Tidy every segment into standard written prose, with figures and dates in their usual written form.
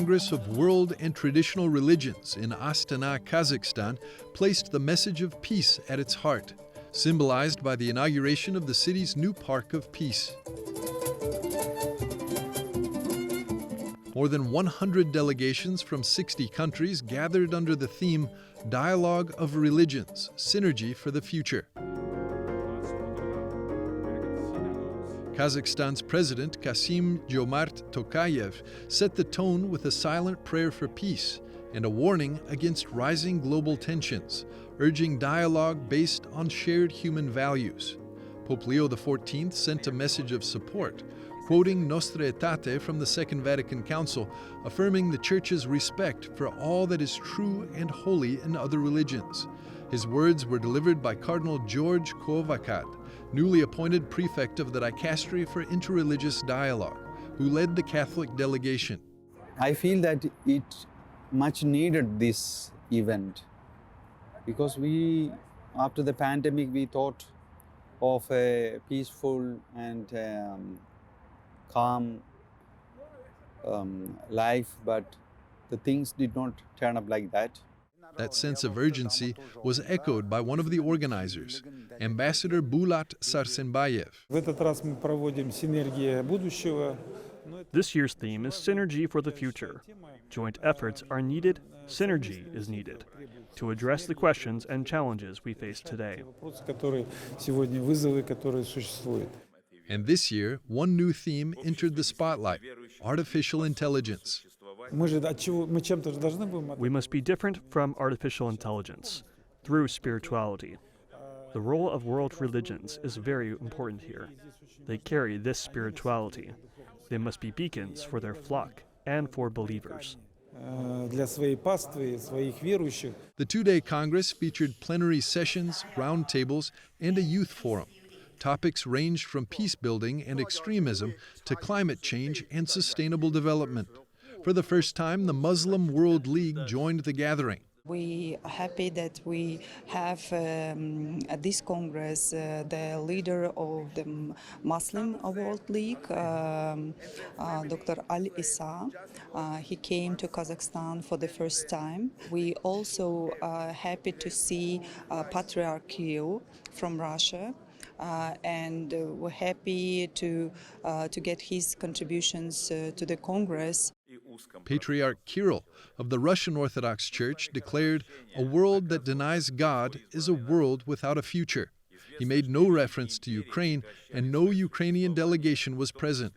Congress of World and Traditional Religions in Astana, Kazakhstan, placed the message of peace at its heart, symbolized by the inauguration of the city's new Park of Peace. More than 100 delegations from 60 countries gathered under the theme Dialogue of Religions, Synergy for the Future. Kazakhstan's President Kassym-Jomart Tokayev set the tone with a silent prayer for peace and a warning against rising global tensions, urging dialogue based on shared human values. Pope Leo XIV sent a message of support, quoting Nostra Aetate from the Second Vatican Council, affirming the Church's respect for all that is true and holy in other religions. His words were delivered by Cardinal George Koovakad, newly appointed prefect of the Dicastery for Interreligious Dialogue, who led the Catholic delegation. I feel that it much needed this event because after the pandemic, we thought of a peaceful and calm life, but the things did not turn up like that. That sense of urgency was echoed by one of the organizers, Ambassador Bulat Sarsenbayev. This year's theme is Synergy for the Future. Joint efforts are needed, synergy is needed, to address the questions and challenges we face today. And this year, one new theme entered the spotlight: artificial intelligence. We must be different from artificial intelligence through spirituality. The role of world religions is very important here. They carry this spirituality. They must be beacons for their flock and for believers. The two-day Congress featured plenary sessions, roundtables, and a youth forum. Topics ranged from peace building and extremism to climate change and sustainable development. For the first time, the Muslim World League joined the gathering. We are happy that we have at this Congress the leader of the Muslim World League, Dr. Al-Issa. He came to Kazakhstan for the first time. We also are happy to see Patriarch Kirill from Russia. And we're happy to get his contributions to the Congress. Patriarch Kirill of the Russian Orthodox Church declared, "A world that denies God is a world without a future." He made no reference to Ukraine, and no Ukrainian delegation was present.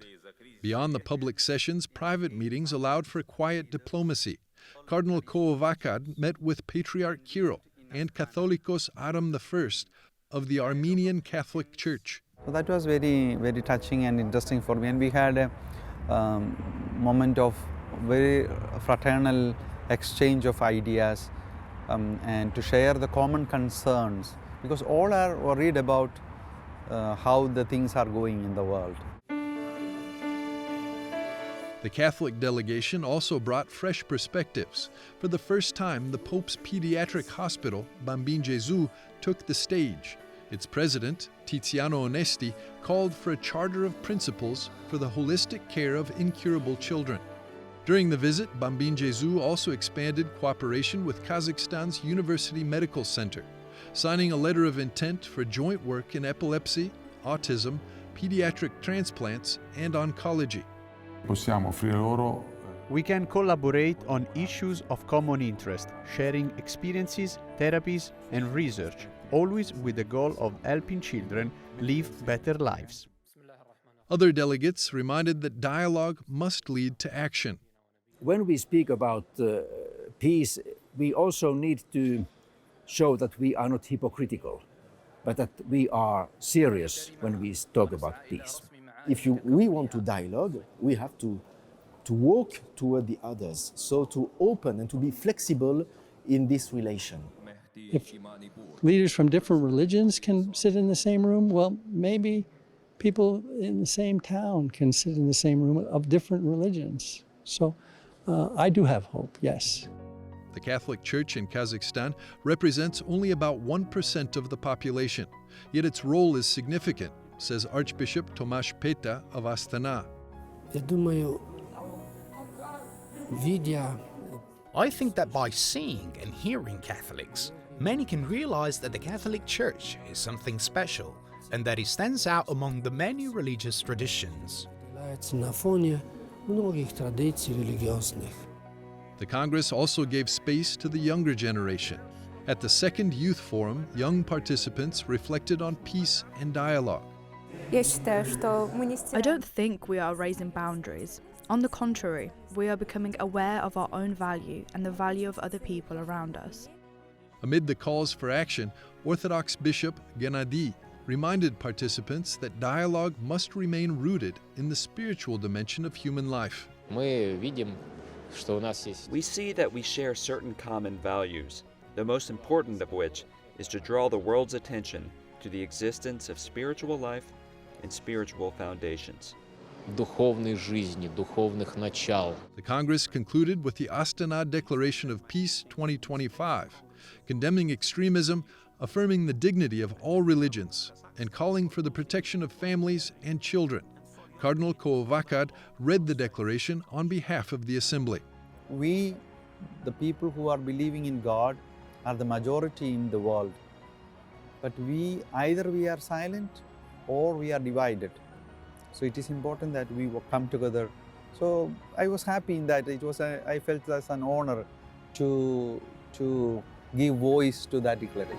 Beyond the public sessions, private meetings allowed for quiet diplomacy. Cardinal Koovakad met with Patriarch Kirill and Catholicos Aram I of the Armenian Catholic Church. So that was very, very touching and interesting for me. And we had a moment of very fraternal exchange of ideas and to share the common concerns, because all are worried about how the things are going in the world. The Catholic delegation also brought fresh perspectives. For the first time, the Pope's pediatric hospital, Bambino Gesù, took the stage. Its president, Tiziano Onesti, called for a charter of principles for the holistic care of incurable children. During the visit, Bambino Gesù also expanded cooperation with Kazakhstan's University Medical Center, signing a letter of intent for joint work in epilepsy, autism, pediatric transplants, and oncology. We can collaborate on issues of common interest, sharing experiences, therapies, and research, always with the goal of helping children live better lives. Other delegates reminded that dialogue must lead to action. When we speak about peace, we also need to show that we are not hypocritical, but that we are serious when we talk about peace. If we want to dialogue, we have to walk toward the others, so to open and to be flexible in this relation. If leaders from different religions can sit in the same room, well, maybe people in the same town can sit in the same room of different religions. So I do have hope, yes. The Catholic Church in Kazakhstan represents only about 1% of the population, yet its role is significant, says Archbishop Tomasz Peta of Astana. I think that by seeing and hearing Catholics, many can realize that the Catholic Church is something special and that it stands out among the many religious traditions. The Congress also gave space to the younger generation. At the second Youth Forum, young participants reflected on peace and dialogue. I don't think we are raising boundaries. On the contrary, we are becoming aware of our own value and the value of other people around us. Amid the calls for action, Orthodox Bishop Gennady reminded participants that dialogue must remain rooted in the spiritual dimension of human life. We see that we share certain common values, the most important of which is to draw the world's attention to the existence of spiritual life and spiritual foundations. The Congress concluded with the Astana Declaration of Peace 2025, condemning extremism, affirming the dignity of all religions, and calling for the protection of families and children. Cardinal Koovakad read the declaration on behalf of the Assembly. We, the people who are believing in God, are the majority in the world. But either we are silent or we are divided. So it is important that we come together. So I was happy in that. I felt as an honor to give voice to that declaration.